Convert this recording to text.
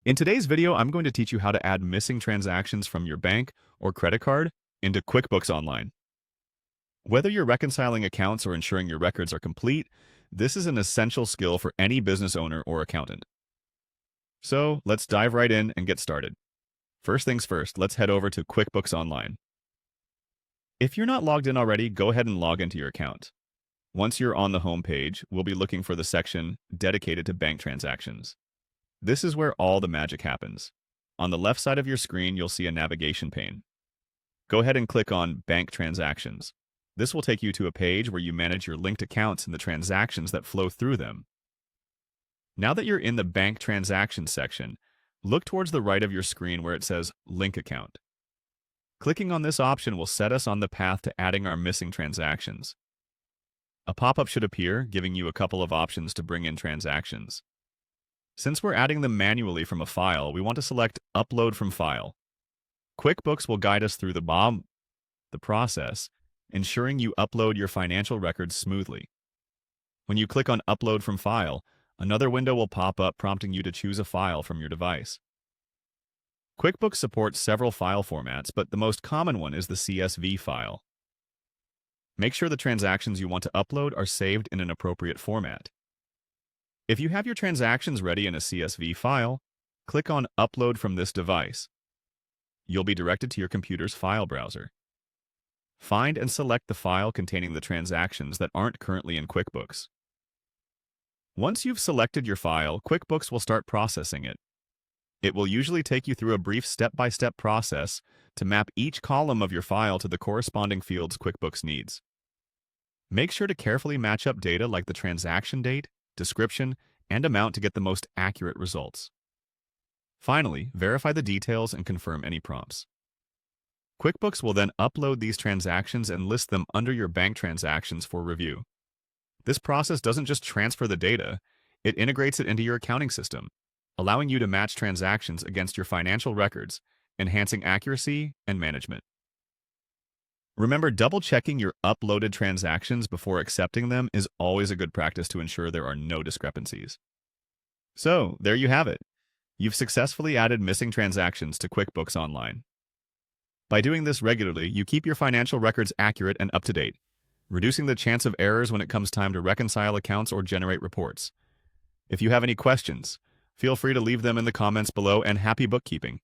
In today's video, I'm going to teach you how to add missing transactions from your bank or credit card into QuickBooks Online. Whether you're reconciling accounts or ensuring your records are complete, this is an essential skill for any business owner or accountant. So let's dive right in and get started. First things first, let's head over to QuickBooks Online. If you're not logged in already, go ahead and log into your account. Once you're on the home page, we'll be looking for the section dedicated to bank transactions. This is where all the magic happens. On the left side of your screen, you'll see a navigation pane. Go ahead and click on Bank Transactions. This will take you to a page where you manage your linked accounts and the transactions that flow through them. Now that you're in the Bank Transactions section, look towards the right of your screen where it says Link Account. Clicking on this option will set us on the path to adding our missing transactions. A pop-up should appear, giving you a couple of options to bring in transactions. Since we're adding them manually from a file, we want to select Upload from File. QuickBooks will guide us through the process, ensuring you upload your financial records smoothly. When you click on Upload from File, another window will pop up prompting you to choose a file from your device. QuickBooks supports several file formats, but the most common one is the CSV file. Make sure the transactions you want to upload are saved in an appropriate format. If you have your transactions ready in a CSV file, click on Upload from this device. You'll be directed to your computer's file browser. Find and select the file containing the transactions that aren't currently in QuickBooks. Once you've selected your file, QuickBooks will start processing it. It will usually take you through a brief step-by-step process to map each column of your file to the corresponding fields QuickBooks needs. Make sure to carefully match up data like the transaction date, description, and amount to get the most accurate results. Finally, verify the details and confirm any prompts. QuickBooks will then upload these transactions and list them under your bank transactions for review. This process doesn't just transfer the data, it integrates it into your accounting system, allowing you to match transactions against your financial records, enhancing accuracy and management. Remember, double-checking your uploaded transactions before accepting them is always a good practice to ensure there are no discrepancies. So, there you have it. You've successfully added missing transactions to QuickBooks Online. By doing this regularly, you keep your financial records accurate and up-to-date, reducing the chance of errors when it comes time to reconcile accounts or generate reports. If you have any questions, feel free to leave them in the comments below, and happy bookkeeping!